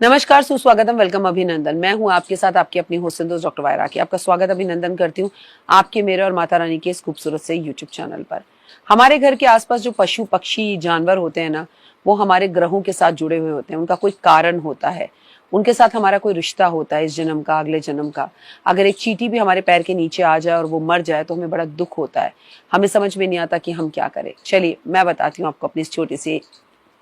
नमस्कार, सुस्वागतम, वेलकम, अभिनंदन। मैं हूं आपके साथ आपकी अपनी होस्ट दोस्त डॉक्टर वायरा की। आपका स्वागत अभिनंदन करती हूं आपके, मेरे और माता रानी के इस खूबसूरत से यूट्यूब चैनल पर। हमारे घर के आसपास जो पशु पक्षी जानवर होते हैं ना, वो हमारे ग्रहों के साथ जुड़े हुए होते हैं। उनका कोई कारण होता है, उनके साथ हमारा कोई रिश्ता होता है, इस जन्म का, अगले जन्म का। अगर एक चींटी भी हमारे पैर के नीचे आ जाए और वो मर जाए तो हमें बड़ा दुख होता है। हमें समझ में नहीं आता कि हम क्या करें। चलिए मैं बताती हूँ आपको अपनी इस छोटी सी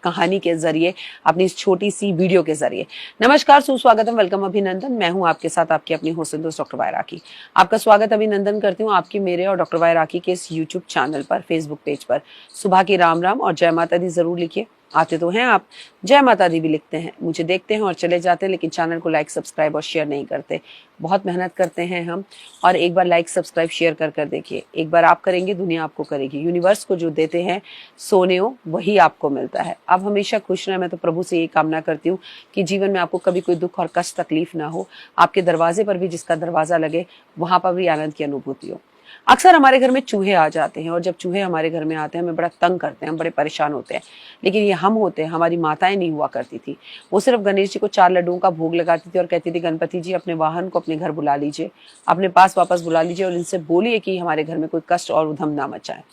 कहानी के जरिए, अपनी इस छोटी सी वीडियो के जरिए। नमस्कार, सुस्वागतम, वेलकम, अभिनंदन। मैं हूं आपके साथ आपकी अपनी होस्ट दोस्त डॉक्टर वायरा की। आपका स्वागत अभिनंदन करती हूं आपकी, मेरे और डॉक्टर वायरा की के इस यूट्यूब चैनल पर, फेसबुक पेज पर। सुबह की राम राम और जय माता दी जरूर लिखिए। आते तो हैं आप, जय माता दी भी लिखते हैं, मुझे देखते हैं और चले जाते हैं, लेकिन चैनल को लाइक सब्सक्राइब और शेयर नहीं करते। बहुत मेहनत करते हैं हम, और एक बार लाइक सब्सक्राइब शेयर कर कर देखिए। एक बार आप करेंगे, दुनिया आपको करेगी। यूनिवर्स को जो देते हैं सोने वही आपको मिलता है। आप हमेशा खुश रहें। मैं तो प्रभु से यही कामना करती हूँ कि जीवन में आपको कभी कोई दुख और कष्ट तकलीफ ना हो। आपके दरवाजे पर भी जिसका दरवाजा लगे, वहां पर भी आनंद की अनुभूति हो। अक्सर हमारे घर में चूहे आ जाते हैं, और जब चूहे हमारे घर में आते हैं हमें बड़ा तंग करते हैं, हम बड़े परेशान होते हैं। लेकिन ये हम होते हैं, हमारी माताएं नहीं हुआ करती थी। वो सिर्फ गणेश जी को 4 लड्डुओं का भोग लगाती थी और कहती थी, गणपति जी अपने वाहन को अपने घर बुला लीजिए, अपने पास वापस बुला लीजिए, और इनसे बोलिए कि हमारे घर में कोई कष्ट और उधम ना मचाए।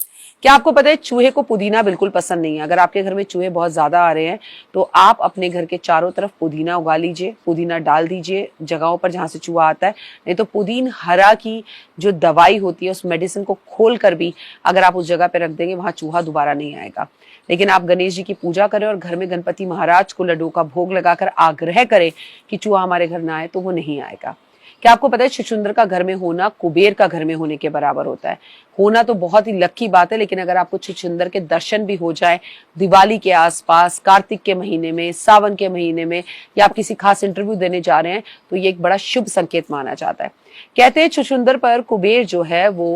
क्या आपको पता है, चूहे को पुदीना बिल्कुल पसंद नहीं है। अगर आपके घर में चूहे बहुत ज्यादा आ रहे हैं तो आप अपने घर के चारों तरफ पुदीना उगा लीजिए, पुदीना डाल दीजिए जगहों पर जहां से चूहा आता है। नहीं तो पुदीन हरा की जो दवाई होती है, उस मेडिसिन को खोल कर भी अगर आप उस जगह पे रख देंगे, वहां चूहा दोबारा नहीं आएगा। लेकिन आप गणेश जी की पूजा करें और घर में गणपति महाराज को लड्डू का भोग लगाकर आग्रह करें कि चूहा हमारे घर ना आए, तो वो नहीं आएगा। क्या आपको पता है, छुछुंदर का घर में होना कुबेर का घर में होने के बराबर होता है। होना तो बहुत ही लकी बात है, लेकिन अगर आपको छुछुंदर के दर्शन भी हो जाए दिवाली के आसपास, कार्तिक के महीने में, सावन के महीने में, या आप किसी खास इंटरव्यू देने जा रहे हैं, तो ये एक बड़ा शुभ संकेत माना जाता है। कहते हैं छुछुंदर पर कुबेर जो है वो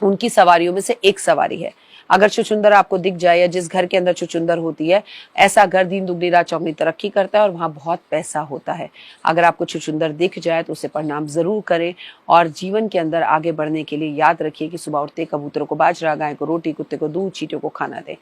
उनकी सवारियों में से एक सवारी है। अगर छुछुंदर आपको दिख जाए, या जिस घर के अंदर छुछुंदर होती है, ऐसा घर दिन दुगनी रात चौगनी तरक्की करता है और वहां बहुत पैसा होता है। अगर आपको छुछुंदर दिख जाए तो उसे प्रणाम जरूर करें, और जीवन के अंदर आगे बढ़ने के लिए याद रखिए कि सुबह उठते कबूतरों को बाजरा, गाय को रोटी, कुत्ते को दूध, चींटियों को खाना दें।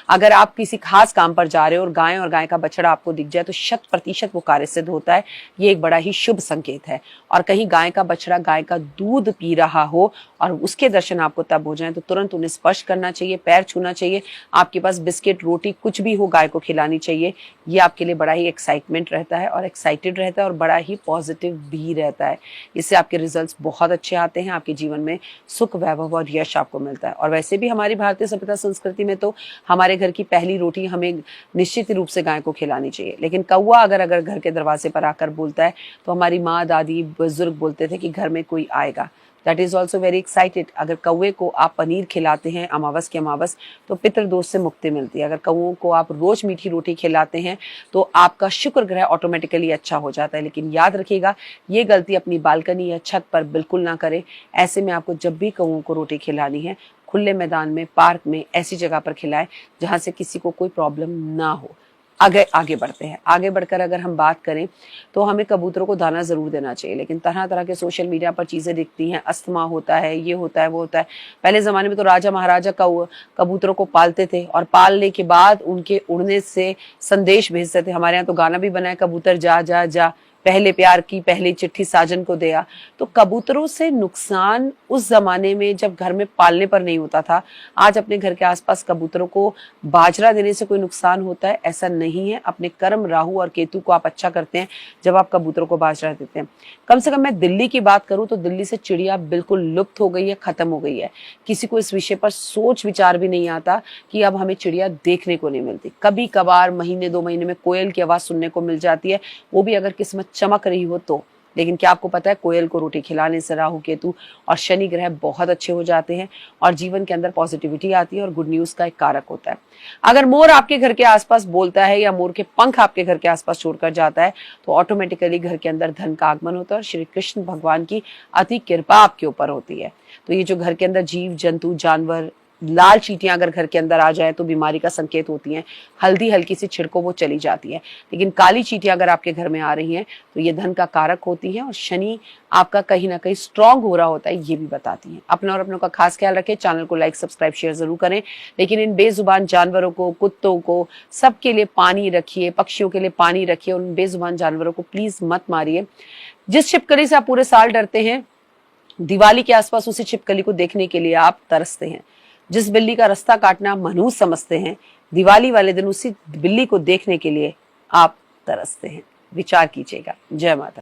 अगर आप किसी खास काम पर जा रहे हो और गाय का बछड़ा आपको दिख जाए, तो 100% वो कार्य सिद्ध होता है। ये एक बड़ा ही शुभ संकेत है। और कहीं गाय का बछड़ा गाय का दूध पी रहा हो और उसके दर्शन आपको तब हो जाए, तो तुरंत उन्हें स्पर्श करना चाहिए, पैर छूना चाहिए। आपके पास बिस्किट, रोटी कुछ भी हो, गाय को खिलानी चाहिए। ये आपके लिए बड़ा ही एक्साइटमेंट रहता है, और एक्साइटेड रहता है, और बड़ा ही पॉजिटिव भी रहता है। इससे आपके रिजल्ट्स बहुत अच्छे आते हैं। आपके जीवन में सुख, वैभव और यश आपको मिलता है। और वैसे भी हमारी भारतीय सभ्यता संस्कृति में तो हमारे घर की पहली रोटी हमें निश्चित रूप से गाय को खिलानी चाहिए। लेकिन कौवा अगर घर के दरवाजे पर आकर बोलता है, तो हमारी माँ, दादी, बुजुर्ग बोलते थे कि घर में कोई आएगा। That is also very excited. अगर कौवे को आप पनीर खिलाते हैं अमावस के अमावस, तो पितृदोष से मुक्ति मिलती है। अगर कौवों को आप रोज मीठी रोटी खिलाते हैं, तो आपका शुक्र ग्रह ऑटोमेटिकली अच्छा हो जाता है। लेकिन याद रखिएगा, ये गलती अपनी बालकनी या छत पर बिल्कुल ना करें। ऐसे में आपको जब भी कौवों को रोटी खिलानी है, खुले मैदान में, पार्क में, ऐसी जगह पर खिलाएं जहां से किसी को कोई प्रॉब्लम ना हो। आगे बढ़ते हैं। आगे बढ़कर अगर हम बात करें, तो हमें कबूतरों को दाना जरूर देना चाहिए। लेकिन तरह तरह के सोशल मीडिया पर चीजें दिखती हैं, अस्थमा होता है, ये होता है, वो होता है। पहले जमाने में तो राजा महाराजा कबूतरों को पालते थे, और पालने के बाद उनके उड़ने से संदेश भेजते थे। हमारे यहाँ तो गाना भी बना है, कबूतर जा जा जा, पहले प्यार की पहली चिट्ठी साजन को दिया। तो कबूतरों से नुकसान उस जमाने में जब घर में पालने पर नहीं होता था। आज अपने घर के आसपास कबूतरों को बाजरा देने से कोई नुकसान होता है, ऐसा नहीं है। अपने कर्म राहु और केतु को आप अच्छा करते हैं जब आप कबूतरों को बाजरा देते हैं। कम से कम मैं दिल्ली की बात करूं तो दिल्ली से चिड़िया बिल्कुल लुप्त हो गई है, खत्म हो गई है। किसी को इस विषय पर सोच विचार भी नहीं आता कि अब हमें चिड़िया देखने को नहीं मिलती। कभी कभार महीने 2 महीने में कोयल की आवाज सुनने को मिल जाती है, वो भी अगर किस्मत चमक रही हो तो। लेकिन क्या आपको पता है, कोयल को रोटी खिलाने से राहु, केतु और शनि ग्रह बहुत अच्छे हो जाते हैं, और जीवन के अंदर पॉजिटिविटी आती है, और गुड न्यूज का एक कारक होता है। अगर मोर आपके घर के आसपास बोलता है, या मोर के पंख आपके घर के आसपास छोड़कर जाता है, तो ऑटोमेटिकली घर के अंदर धन का आगमन होता है, और श्री कृष्ण भगवान की अति कृपा आपके ऊपर होती है। तो ये जो घर के अंदर जीव जंतु, जानवर, लाल चींटियां अगर घर के अंदर आ जाए तो बीमारी का संकेत होती हैं। हल्दी हल्की सी छिड़को वो चली जाती है। लेकिन काली चींटियां अगर आपके घर में आ रही हैं तो ये धन का कारक होती हैं और शनि आपका कहीं ना कहीं स्ट्रांग हो रहा होता है, ये भी बताती हैं। अपना और अपनों का खास ख्याल रखें। चैनल को लाइक सब्सक्राइब शेयर जरूर करें। लेकिन इन बेजुबान जानवरों को, कुत्तों को, सबके लिए पानी रखिए, पक्षियों के लिए पानी रखिए। उन बेजुबान जानवरों को प्लीज मत मारिए। जिस छिपकली से आप पूरे साल डरते हैं, दिवाली के आसपास उसी छिपकली को देखने के लिए आप तरसते हैं। जिस बिल्ली का रास्ता काटना मनहूस समझते हैं, दिवाली वाले दिन उसी बिल्ली को देखने के लिए आप तरसते हैं। विचार कीजिएगा। जय माता।